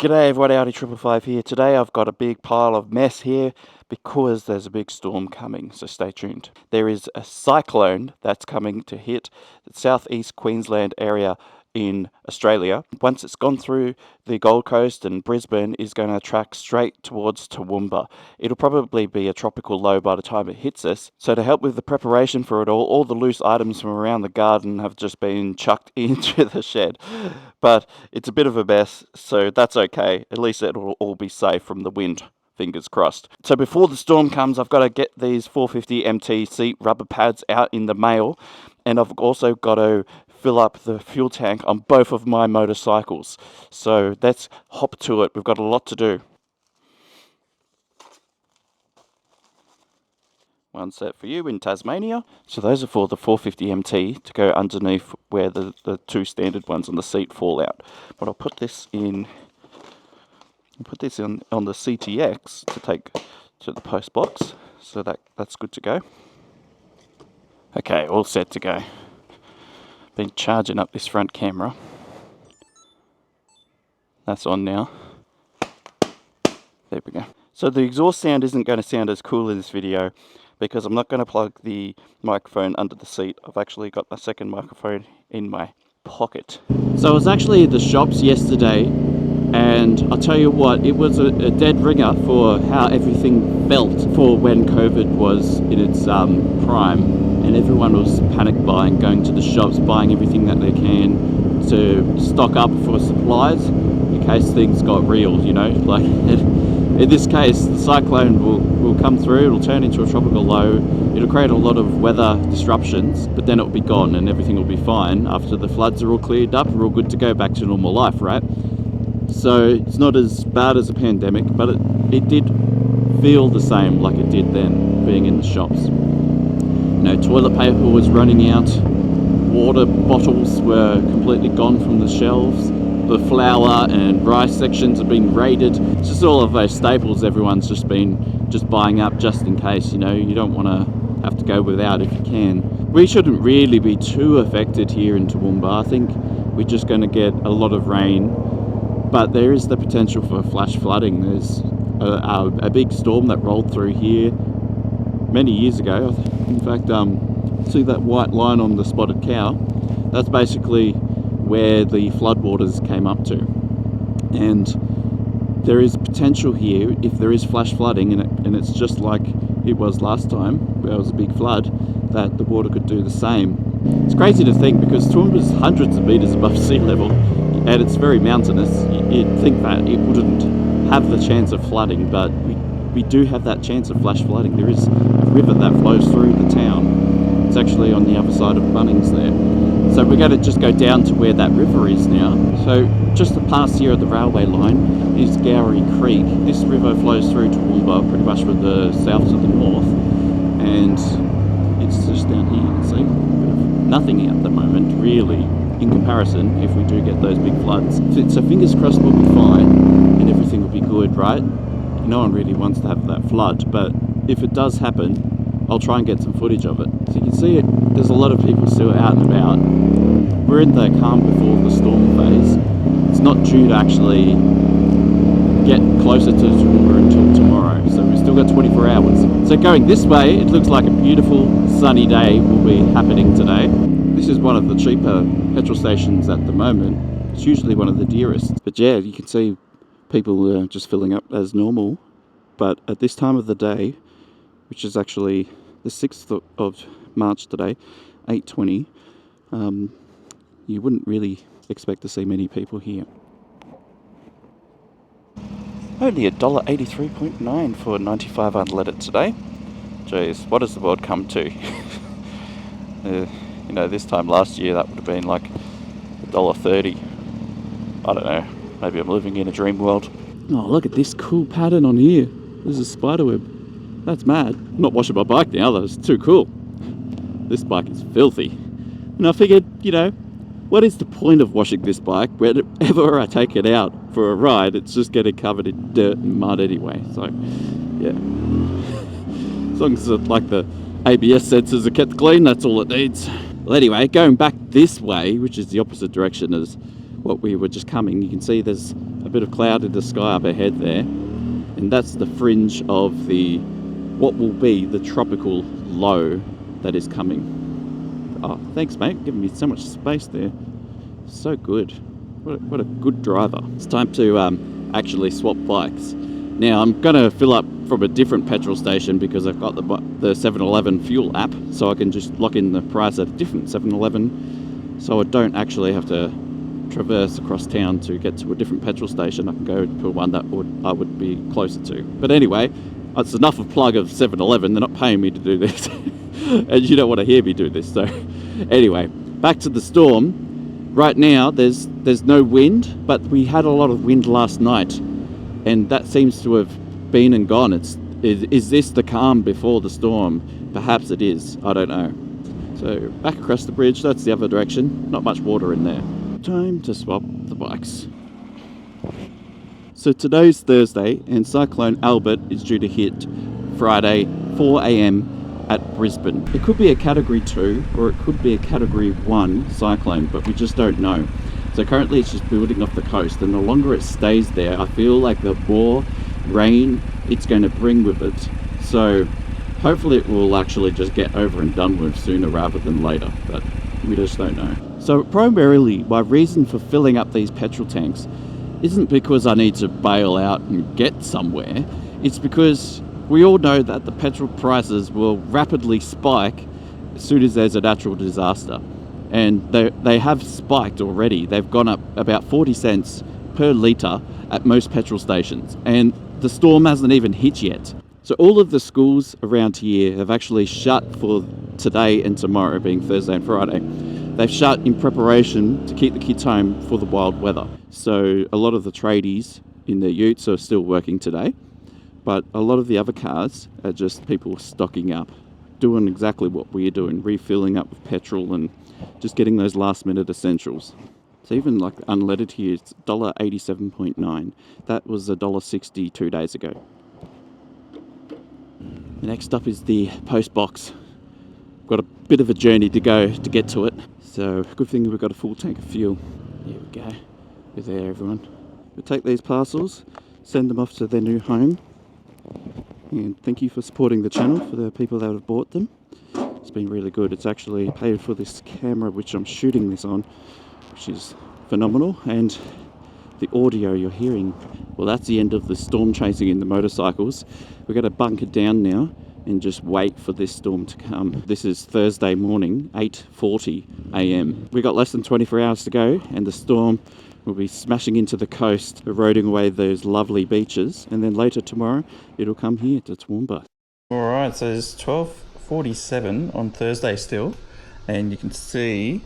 G'day everyone, Audi555 here. Today I've got a big pile of mess here because there's a big storm coming, so stay tuned. There is a cyclone that's coming to hit the southeast Queensland area in Australia. Once it's gone through the Gold Coast and Brisbane, is going to track straight towards Toowoomba. It'll probably be a tropical low by the time it hits us. So to help with the preparation for it all the loose items from around the garden have just been chucked into the shed. But it's a bit of a mess, so that's okay. At least it'll all be safe from the wind. Fingers crossed. So before the storm comes, I've got to get these 450 MT seat rubber pads out in the mail, and I've also got to fill up the fuel tank on both of my motorcycles. So let's hop to it. We've got a lot to do. One set for you in Tasmania. So those are for the 450 MT to go underneath where the two standard ones on the seat fall out. But I'll put this in. Put this on the CTX to take to the post box. So that's good to go. Okay, all set to go. Been charging up this front camera. That's on now. There we go. So the exhaust sound isn't going to sound as cool in this video because I'm not going to plug the microphone under the seat. I've actually got my second microphone in my pocket. So I was actually at the shops yesterday, and I'll tell you what, it was a dead ringer for how everything felt for when COVID was in its prime. And everyone was panic buying, going to the shops, buying everything that they can to stock up for supplies in case things got real, you know. Like in this case, the cyclone will come through, it'll turn into a tropical low, it'll create a lot of weather disruptions, but then it'll be gone and everything will be fine. After the floods are all cleared up, we're all good to go back to normal life, right? So it's not as bad as a pandemic, but it did feel the same like it did then, being in the shops. You know, toilet paper was running out, water bottles were completely gone from the shelves, the flour and rice sections have been raided. It's just all of those staples everyone's just buying up just in case, you know. You don't want to have to go without if you can. We shouldn't really be too affected here in Toowoomba. I think we're just going to get a lot of rain, but there is the potential for flash flooding. There's a big storm that rolled through here many years ago. In fact, see that white line on the spotted cow? That's basically where the floodwaters came up to. And there is potential here, if there is flash flooding, and it's just like it was last time, where there was a big flood, that the water could do the same. It's crazy to think because Toowoomba's hundreds of meters above sea level, and it's very mountainous. You'd think that it wouldn't have the chance of flooding, but we do have that chance of flash flooding. There is a river that flows through the town. It's actually on the other side of Bunnings there. So we're going to just go down to where that river is now. So just past here at the railway line is Gowrie Creek. This river flows through Toowoomba pretty much from the south to the north, and it's just down here, you can see. Nothing at the moment, really, in comparison if we do get those big floods. So fingers crossed we'll be fine and everything will be good, right? No one really wants to have that flood, but if it does happen, I'll try and get some footage of it. So you can see it, there's a lot of people still out and about. We're in the calm before the storm phase. It's not due to actually get closer to Toowoomba until tomorrow, so we've still got 24 hours. So going this way, it looks like a beautiful sunny day will be happening today. This is one of the cheaper petrol stations at the moment. It's usually one of the dearest. But yeah, you can see people are just filling up as normal, but at this time of the day, which is actually the 6th of March today, 8:20, you wouldn't really expect to see many people here. Only $1.83.9 for 95 unleaded today. Jeez, what has the world come to? You know, this time last year that would have been like $1.30. I don't know. Maybe I'm living in a dream world. Oh, look at this cool pattern on here. There's a spider web. That's mad. I'm not washing my bike now, that's too cool. This bike is filthy. And I figured, you know, what is the point of washing this bike? Whenever I take it out for a ride, it's just getting covered in dirt and mud anyway. So, yeah. As long as like the ABS sensors are kept clean, that's all it needs. Well, anyway, going back this way, which is the opposite direction as what we were just coming, you can see there's a bit of cloud in the sky up ahead there, and that's the fringe of the what will be the tropical low that is coming. Oh, thanks mate, giving me so much space there. So good. What a good driver. It's time to actually swap bikes. Now I'm gonna fill up from a different petrol station because I've got the 7-Eleven fuel app, so I can just lock in the price at a different 7-Eleven, so I don't actually have to traverse across town to get to a different petrol station. I can go to one that I would be closer to. But anyway, it's enough of plug of 7-Eleven. They're not paying me to do this. And you don't want to hear me do this. So anyway, back to the storm. Right now there's no wind, but we had a lot of wind last night, and that seems to have been and gone. Is this the calm before the storm? Perhaps it is. I don't know. So back across the bridge, that's the other direction. Not much water in there. Time to swap the bikes. So today's Thursday, and Cyclone Alfred is due to hit Friday 4 AM at Brisbane. It could be a category 2 or it could be a category 1 cyclone, but we just don't know. So currently it's just building off the coast, and the longer it stays there, I feel like the more rain it's going to bring with it. So hopefully it will actually just get over and done with sooner rather than later, but we just don't know. So primarily my reason for filling up these petrol tanks isn't because I need to bail out and get somewhere. It's because we all know that the petrol prices will rapidly spike as soon as there's a natural disaster. And they have spiked already. They've gone up about 40 cents per litre at most petrol stations. And the storm hasn't even hit yet. So all of the schools around here have actually shut for today and tomorrow, being Thursday and Friday. They've shut in preparation to keep the kids home for the wild weather. So a lot of the tradies in their utes are still working today. But a lot of the other cars are just people stocking up, doing exactly what we're doing, refilling up with petrol and just getting those last minute essentials. So even like unleaded here, it's $1.87.9. That was $1.60 2 days ago. Next up is the post box. Got a bit of a journey to go to get to it. So good thing we've got a full tank of fuel. Here we go. We're there, everyone. We'll take these parcels, send them off to their new home. And thank you for supporting the channel, for the people that have bought them. It's been really good. It's actually paid for this camera which I'm shooting this on, which is phenomenal. And the audio you're hearing, well, that's the end of the storm chasing in the motorcycles. We're going to bunker down now and just wait for this storm to come. This is Thursday morning, 8:40 AM. We got less than 24 hours to go, and the storm will be smashing into the coast, eroding away those lovely beaches, and then later tomorrow it'll come here to Toowoomba. Alright, so it's 12:47 on Thursday still, and you can see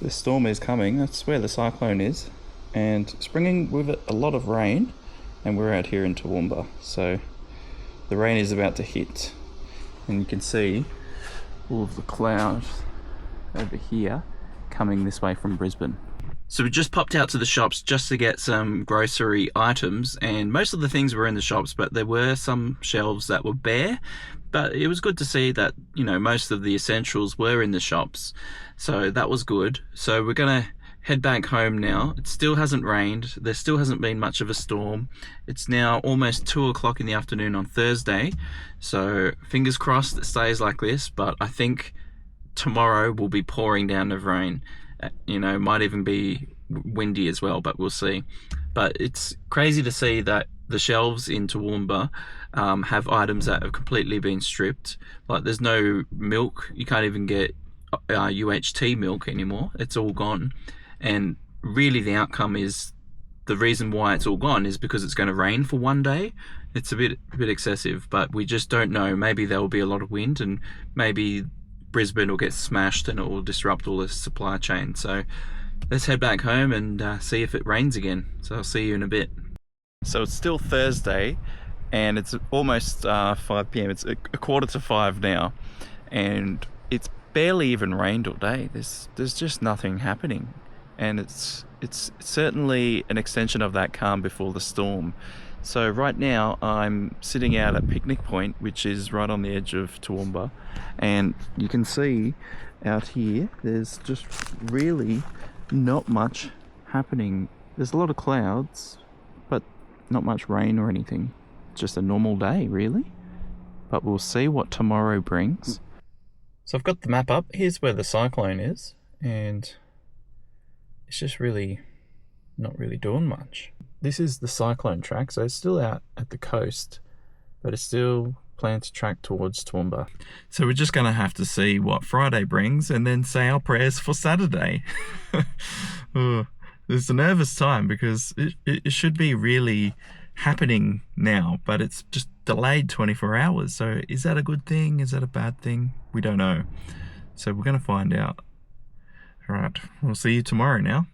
the storm is coming. That's where the cyclone is, and it's bringing with it a lot of rain, and we're out here in Toowoomba. So the rain is about to hit, and you can see all of the clouds over here coming this way from Brisbane. So we just popped out to the shops just to get some grocery items, and most of the things were in the shops, but there were some shelves that were bare. But it was good to see that, you know, most of the essentials were in the shops, so that was good. So we're gonna head back home now. It still hasn't rained, there still hasn't been much of a storm. It's now almost 2 o'clock in the afternoon on Thursday, so fingers crossed it stays like this, but I think tomorrow will be pouring down of rain. You know, might even be windy as well, but we'll see. But it's crazy to see that the shelves in Toowoomba have items that have completely been stripped. Like there's no milk, you can't even get UHT milk anymore. It's all gone. And really the outcome is, the reason why it's all gone is because it's going to rain for one day. It's a bit excessive, but we just don't know. Maybe there will be a lot of wind, and maybe Brisbane will get smashed and it will disrupt all the supply chain. So let's head back home and see if it rains again. So I'll see you in a bit. So it's still Thursday and it's almost 5 PM. It's a 4:45 now, and it's barely even rained all day. There's just nothing happening, and it's certainly an extension of that calm before the storm. So right now I'm sitting out at Picnic Point, which is right on the edge of Toowoomba, and you can see out here there's just really not much happening. There's a lot of clouds, not much rain or anything. Just a normal day, really. But we'll see what tomorrow brings. So I've got the map up. Here's where the cyclone is, and it's just really not really doing much. This is the cyclone track, so it's still out at the coast, but it's still planned to track towards Toowoomba. So we're just going to have to see what Friday brings and then say our prayers for Saturday. Oh, it's a nervous time because it should be really happening now, but it's just delayed 24 hours. So is that a good thing? Is that a bad thing? We don't know. So we're going to find out. All right, we'll see you tomorrow now.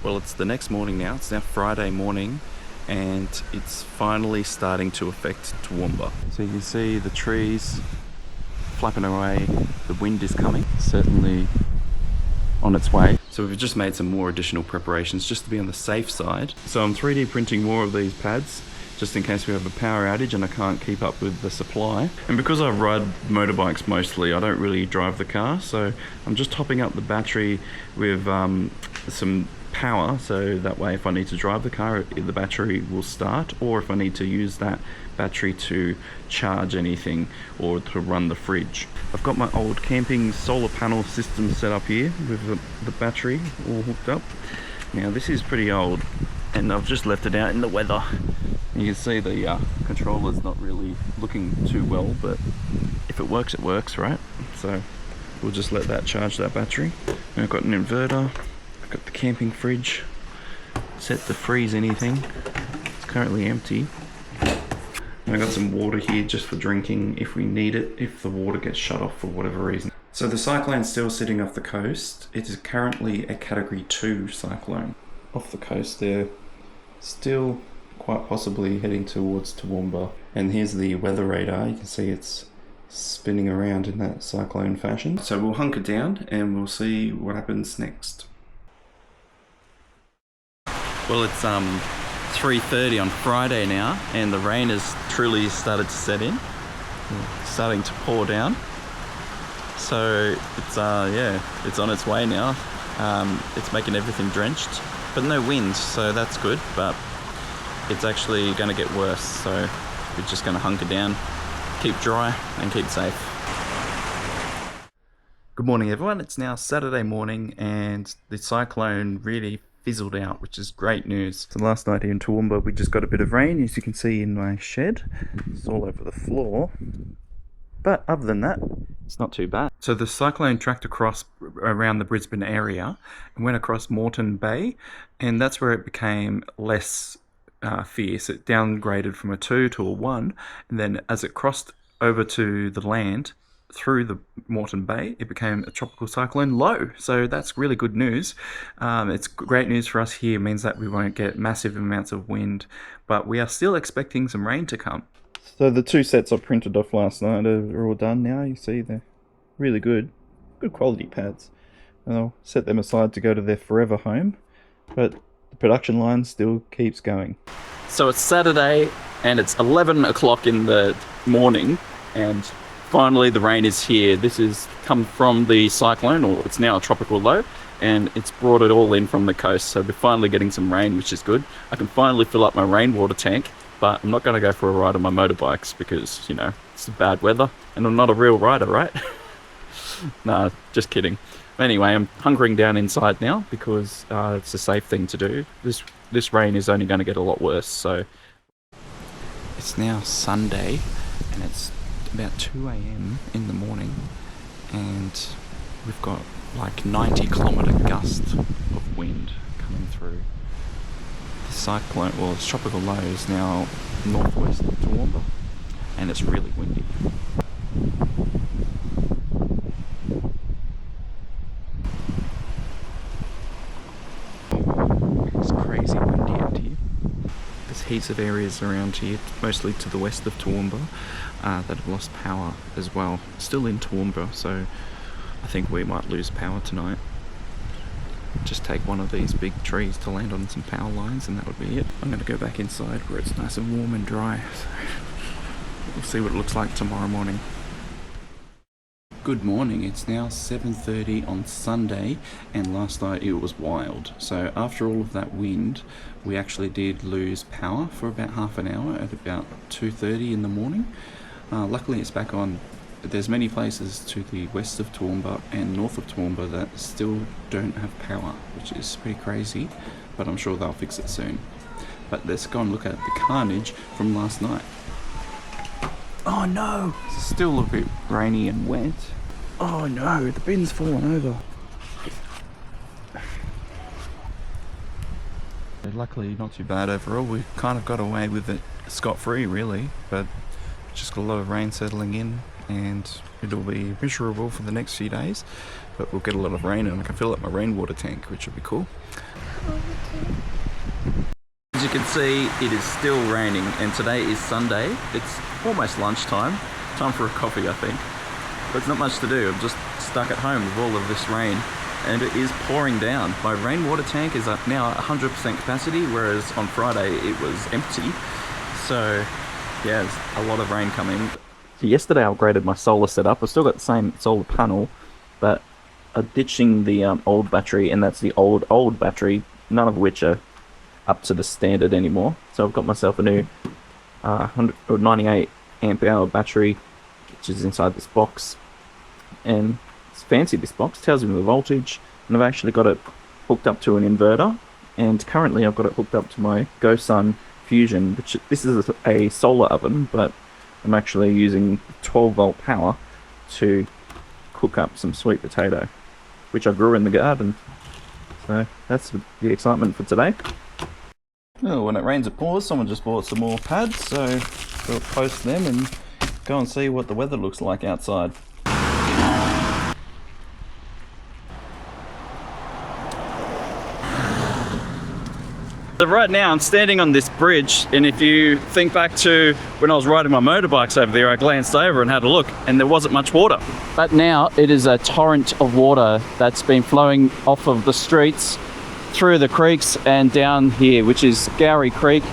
Well, it's the next morning now. It's now Friday morning, and it's finally starting to affect Toowoomba. So you can see the trees flapping away. The wind is coming, certainly on its way. So we've just made some more additional preparations just to be on the safe side. So I'm 3D printing more of these pads just in case we have a power outage and I can't keep up with the supply. And because I ride motorbikes mostly, I don't really drive the car, so I'm just topping up the battery with some power, so that way if I need to drive the car, the battery will start, or if I need to use that battery to charge anything or to run the fridge. I've got my old camping solar panel system set up here with the battery all hooked up. Now this is pretty old and I've just left it out in the weather. You can see the controller's not really looking too well, but if it works, right? So we'll just let that charge that battery. And I've got an inverter. I've got the camping fridge set to freeze anything. It's currently empty. And I've got some water here just for drinking if we need it, if the water gets shut off for whatever reason. So the cyclone's still sitting off the coast. It is currently a Category 2 cyclone. Off the coast there, still quite possibly heading towards Toowoomba. And here's the weather radar. You can see it's spinning around in that cyclone fashion. So we'll hunker down and we'll see what happens next. Well, it's 3:30 on Friday now, and the rain has truly started to set in. It's starting to pour down. So it's yeah, it's on its way now. It's making everything drenched, but no wind, so that's good. But it's actually going to get worse, so we're just going to hunker down, keep dry, and keep safe. Good morning, everyone. It's now Saturday morning, and the cyclone really fizzled out, which is great news. So last night here in Toowoomba, we just got a bit of rain, as you can see in my shed. It's all over the floor. But other than that, it's not too bad. So the cyclone tracked across around the Brisbane area and went across Moreton Bay, and that's where it became less fierce. It downgraded from a 2 to a 1, and then as it crossed over to the land through the Moreton Bay, it became a tropical cyclone low. So that's really good news. It's great news for us here. It means that we won't get massive amounts of wind, but we are still expecting some rain to come. So the 2 sets I printed off last night are all done now. You see they're really good quality pads. And I'll set them aside to go to their forever home, but the production line still keeps going. So it's Saturday and it's 11 o'clock in the morning, and finally the rain is here. This has come from the cyclone, or it's now a tropical low, and it's brought it all in from the coast. So we're finally getting some rain, which is good. I can finally fill up my rainwater tank, but I'm not going to go for a ride on my motorbikes because, you know, it's bad weather and I'm not a real rider, right? Nah, just kidding. Anyway, I'm hunkering down inside now because it's a safe thing to do. This rain is only going to get a lot worse. So it's now Sunday and it's about 2 a.m. in the morning, and we've got like 90-kilometer gust of wind coming through. The cyclone, well, it's tropical low, is now northwest of Toowoomba, and it's really windy. It's crazy windy out here. There's heaps of areas around here, mostly to the west of Toowoomba, that have lost power as well. Still in Toowoomba, so I think we might lose power tonight. Just take one of these big trees to land on some power lines and that would be it. I'm going to go back inside where it's nice and warm and dry. So we'll see what it looks like tomorrow morning. Good morning, it's now 7:30 on Sunday, and last night it was wild. So after all of that wind, we actually did lose power for about half an hour at about 2:30 in the morning. Luckily it's back on. There's many places to the west of Toowoomba and north of Toowoomba that still don't have power, which is pretty crazy, but I'm sure they'll fix it soon. But let's go and look at the carnage from last night. Oh no! It's still a bit rainy and wet. Oh no, the bin's fallen over. Luckily not too bad overall. We kind of got away with it scot-free really, but just got a lot of rain settling in and it'll be miserable for the next few days. But we'll get a lot of rain and I can fill up my rainwater tank, which will be cool. As you can see, it is still raining and today is Sunday. It's almost lunchtime. Time for a coffee, I think. But it's not much to do. I'm just stuck at home with all of this rain and it is pouring down. My rainwater tank is up now at 100% capacity, whereas on Friday it was empty. So yeah, there's a lot of rain coming. So yesterday I upgraded my solar setup. I've still got the same solar panel, but I'm ditching the old battery, and that's the old battery, none of which are up to the standard anymore. So I've got myself a new 98 amp hour battery, which is inside this box, and it's fancy. This box tells me the voltage, and I've actually got it hooked up to an inverter, and currently I've got it hooked up to my GoSun Fusion, which this is a solar oven, but I'm actually using 12 volt power to cook up some sweet potato, which I grew in the garden. So that's the excitement for today. Oh, when it rains it pours. Someone just bought some more pads, so we'll post them and go and see what the weather looks like outside. So right now I'm standing on this bridge, and if you think back to when I was riding my motorbikes over there, I glanced over and had a look and there wasn't much water. But now it is a torrent of water that's been flowing off of the streets, through the creeks and down here, which is Gowrie Creek,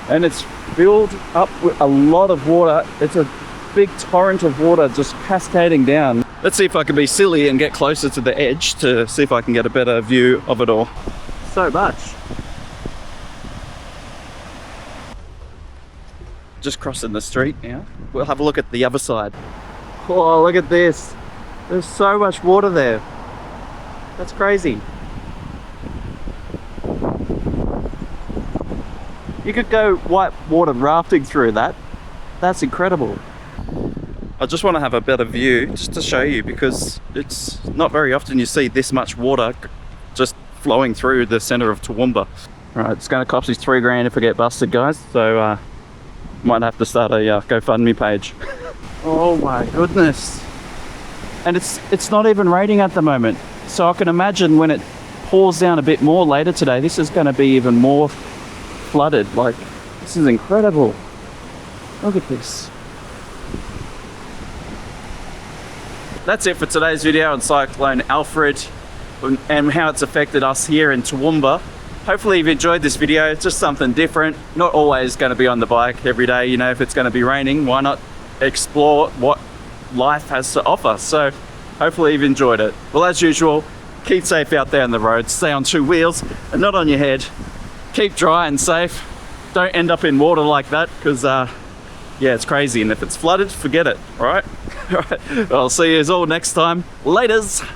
and it's filled up with a lot of water. It's a big torrent of water just cascading down. Let's see if I can be silly and get closer to the edge to see if I can get a better view of it all. So much. Just crossing the street now. We'll have a look at the other side. Oh, look at this. There's so much water there. That's crazy. You could go white water rafting through that. That's incredible. I just want to have a better view just to show you, because it's not very often you see this much water just flowing through the center of Toowoomba. Alright, it's going to cost us $3 if I get busted, guys. So might have to start a GoFundMe page. Oh my goodness. And it's not even raining at the moment. So I can imagine when it pours down a bit more later today, this is going to be even more flooded. Like, this is incredible. Look at this. That's it for today's video on Cyclone Alfred and how it's affected us here in Toowoomba. Hopefully you've enjoyed this video. It's just something different. Not always going to be on the bike every day. You know, if it's going to be raining, why not explore what life has to offer? So hopefully you've enjoyed it. Well, as usual, keep safe out there on the road. Stay on two wheels and not on your head. Keep dry and safe. Don't end up in water like that, because yeah, it's crazy, and if it's flooded, forget it. All right. All right, I'll see you all next time. Laters.